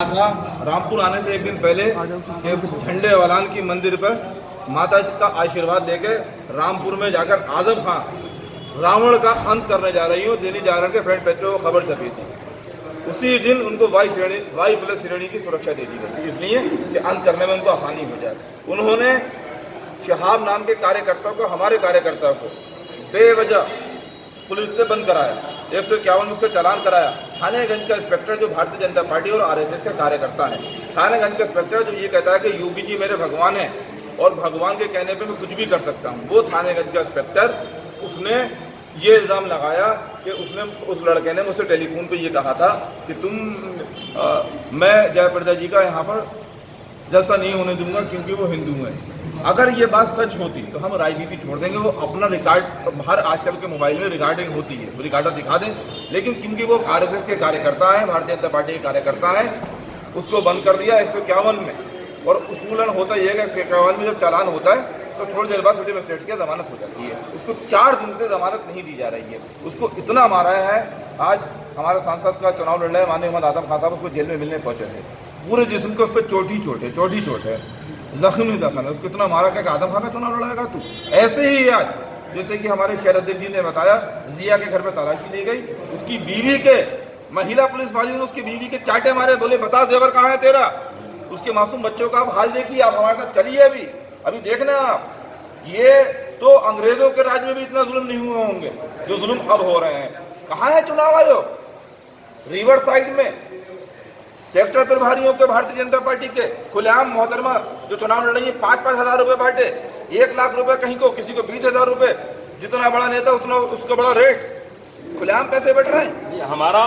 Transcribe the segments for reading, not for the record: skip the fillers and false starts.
था रामपुर आने से एक दिन पहले झंडे वालान की मंदिर पर माता जी का आशीर्वाद लेके रामपुर में जाकर आजम खान रावण का अंत करने जा रही हूँ। दैनिक जागरण के फ्रंट पेज पर खबर छपी थी। उसी दिन उनको वाई प्लस श्रेणी की सुरक्षा दे दी गई, इसलिए कि अंत करने में उनको आसानी हो जाए। उन्होंने शहाब नाम के कार्यकर्ता को, हमारे कार्यकर्ता को बेवजह पुलिस से बंद कराया, 151 में उसका चालान कराया। थानेगंज का इंस्पेक्टर जो भारतीय जनता पार्टी और आरएसएस का कार्यकर्ता है, थानेगंज का इंस्पेक्टर जो ये कहता है कि योगी जी मेरे भगवान हैं और भगवान के कहने पे मैं कुछ भी कर सकता हूँ, वो थानेगंज का इंस्पेक्टर, उसने ये इल्ज़ाम लगाया कि उस लड़के ने मुझसे टेलीफोन पे ये कहा था कि मैं जयप्रदा जी का यहाँ पर जलसा नहीं होने दूंगा क्योंकि वो हिंदू हैं। अगर ये बात सच होती तो हम राजनीति छोड़ देंगे, वो अपना रिकॉर्ड हर आजकल के मोबाइल में रिकॉर्डिंग होती है, वो रिकॉर्डर दिखा दें। लेकिन क्योंकि वो आरएसएस के कार्यकर्ता हैं, भारतीय जनता पार्टी के कार्यकर्ता हैं, उसको बंद कर दिया 151 में। और उसूलन होता यह है कि 151 में जब चालान होता है तो थोड़ी देर बाद सिटी मजिस्ट्रेट की जमानत हो जाती है। उसको 4 दिन से जमानत नहीं दी जा रही है। उसको इतना मारा है, आज हमारे सांसद का चुनाव लड़ रहे हैं माननीय मोहम्मद आजम खान साहब, उसको जेल में मिलने पहुंचे थे। पूरे जिस्म को उस पर चोट ही चोट है, जख्म है। उसको इतना मारा क्या कि आजम खान का चुनाव लड़ाएगा तू? ऐसे ही आज जैसे कि हमारे शहर अध्यक्ष जी ने बताया, जिया के घर पर तलाशी ली गई, उसकी बीवी के, महिला पुलिस वाली ने उसकी बीवी के चाटे मारे, बोले बता जेवर कहाँ है तेरा। उसके मासूम बच्चों का आप हाल देखिए, आप हमारे साथ चलिए अभी देखना आप। ये तो अंग्रेजों के राज में भी इतना जुल्म नहीं हुए होंगे जो जुल्म अब हो रहे हैं। कहाँ है चुनाव आयोग? रिवर साइड में सेक्टर प्रभारियों के भारतीय जनता पार्टी के खुलेआम मोहतरमा जो चुनाव लड़ रही है, 5-5 हज़ार रुपए बांटे, 1 लाख रुपए कहीं को, किसी को 20,000 रुपए। जितना बड़ा नेता उतना उसका बड़ा रेट, खुलेआम पैसे बैठ रहे हैं। हमारा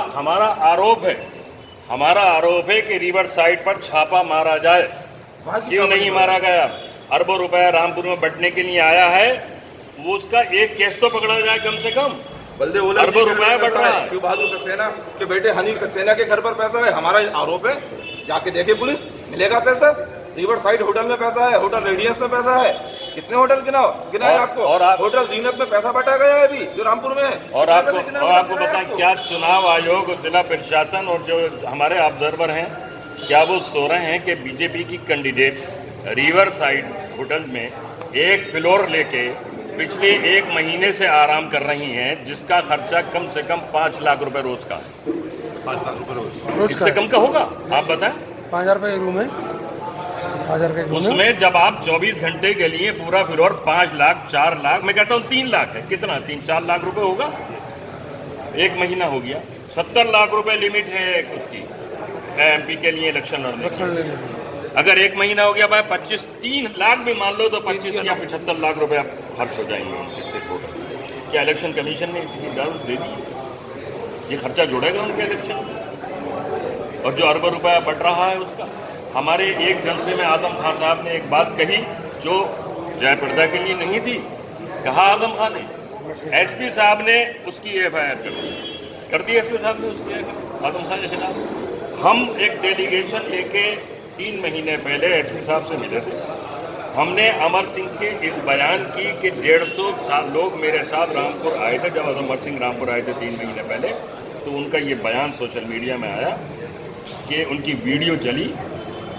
आरोप है कि रिवर साइड पर छापा मारा जाए। क्यों नहीं मारा गया? अरबों रुपया रामपुर में बंटने के लिए आया है, वो उसका एक केस तो पकड़ा जाए कम से कम। अरबों रुपया बट रहा है। शिव बहादुर सक्सेना के बेटे हनीफ सक्सेना के घर पर पैसा है, हमारा आरोप है। जाके देखे पुलिस, मिलेगा पैसा। रिवर साइड होटल में पैसा है, होटल रेडियंस में पैसा है। कितने होटल गिना है आपको? होटल जीनत में पैसा बटा गया है अभी जो रामपुर में है। और आपको बताएं, क्या चुनाव आयोग और जिला प्रशासन और जो हमारे ऑब्जर्वर हैं, क्या वो सो रहे हैं कि बीजेपी की कैंडिडेट रिवर साइड होटल में एक फ्लोर लेके पिछले 1 महीने से आराम कर रही हैं, जिसका खर्चा कम से कम 5 लाख रुपए रोज का है। 5 लाख रुपए रोज, इससे कम का होगा? आप बताएं। 5,000 रुपये रूम है, 5,000 का उसमें जब आप 24 घंटे के लिए पूरा फ्लोर 5 लाख, 4 लाख, मैं कहता हूँ 3 लाख है, कितना 3-4 लाख रुपए होगा? 1 महीना हो गया। 70 लाख रुपए लिमिट है उसकी एमपी के लिए इलेक्शन लड़ने की। अगर 1 महीना हो गया भाई, 3 लाख भी मान लो तो 25 या 75 लाख रुपया खर्च हो जाएंगे उनके से टोटल। क्या इलेक्शन कमीशन ने इसकी इजाजत दे दी? ये खर्चा जोड़ेगा उनके इलेक्शन में? और जो अरबों रुपया बट रहा है उसका, हमारे एक जलसे में आजम खान साहब ने एक बात कही जो जयप्रदा के लिए नहीं थी। कहा आजम खान ने, एसपी साहब ने उसकी FIR कर दी एसपी साहब ने उसकी आजम खान के खिलाफ। हम एक डेलीगेशन लेके 3 महीने पहले एसपी साहब से मिले थे। हमने अमर सिंह के इस बयान की कि 150 लोग मेरे साथ रामपुर आए थे। जब अमर सिंह रामपुर आए थे 3 महीने पहले, तो उनका ये बयान सोशल मीडिया में आया कि उनकी वीडियो चली,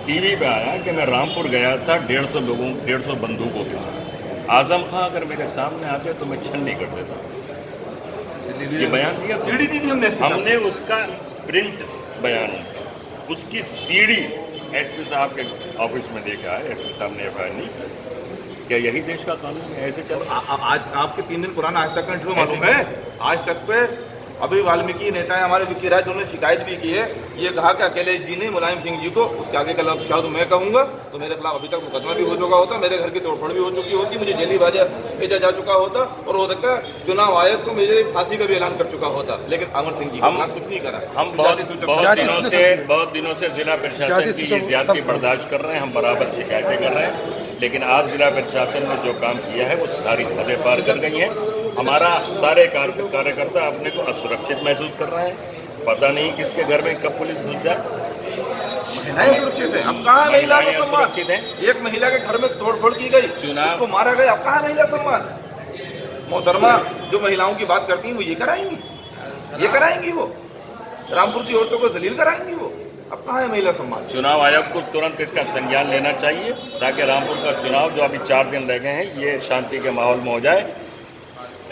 टीवी पे आया कि मैं रामपुर गया था 150 बंदूकों के साथ। आजम खान अगर मेरे सामने आते तो मैं छल नहीं कर देता। ये बयान दिया हमने, उसका प्रिंट बयान, उसकी सीडी एसपी साहब के ऑफिस में देखा है। एसपी साहब ने FIR नहीं। क्या यही देश का कानून है? ऐसे चल आज आपके 3 दिन पुराना आज तक का इंटरव्यू मालूम है? आज तक पे अभी वाल्मीकि नेता है हमारे विक्की राज, उन्होंने शिकायत भी की है। ये कहा कि अकेले जी ने मुलायम सिंह जी को, उसके आगे का शब्द मैं कहूँगा तो मेरे खिलाफ अभी तक मुकदमा भी हो चुका होता, मेरे घर की तोड़फोड़ भी हो चुकी होती, मुझे जेली भेजा जा चुका होता, और हो सकता है चुनाव आयोग तो मेरे फांसी का भी ऐलान कर चुका होता। लेकिन अमर सिंह जी कुछ नहीं करा। हम बहुत दिनों से जिला प्रशासन की ये ज्यादती बर्दाश्त कर रहे हैं। हम बराबर शिकायतें कर रहे हैं, लेकिन आज जिला प्रशासन ने जो काम किया है वो सारी हदें पार कर गई हैं। हमारा सारे कार्यकर्ता अपने को असुरक्षित महसूस कर रहे हैं। पता नहीं किसके घर में कब पुलिस घुस जाए। महिलाएं सुरक्षित है? अब कहाँ महिला का सम्मान? एक महिला के घर में तोड़फोड़ की गई, उसको मारा गया, अब कहाँ महिला सम्मान? मोहतरमा जो महिलाओं की बात करती हैं वो ये कराएंगी वो रामपुर की औरतों को जलील कराएंगी वो। अब कहाँ है महिला सम्मान? चुनाव आयोग को तुरंत इसका संज्ञान लेना चाहिए ताकि रामपुर का चुनाव जो अभी 4 दिन रह गए हैं ये शांति के माहौल में हो जाए।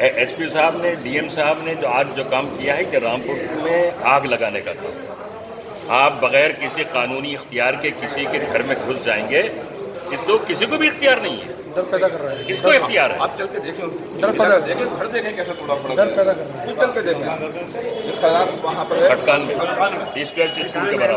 एसपी साहब ने, डीएम साहब ने जो आज जो काम किया है कि रामपुर में आग लगाने का काम, आप बगैर किसी कानूनी इख्तियार के किसी के घर में घुस जाएंगे, ये तो किसी को भी इख्तियार नहीं है। डर पैदा कर रहा है, किसको इख्तियार है? आप चल के देखें उसको, डर पैदा देखें, घर देखें कैसा टूटा पड़ा डर पैदा कर रहा है। है। चल के देखें, वहाँ पर है, खटकान में खटकान में। ईस्ट वेस्ट स्कूल के बराबर।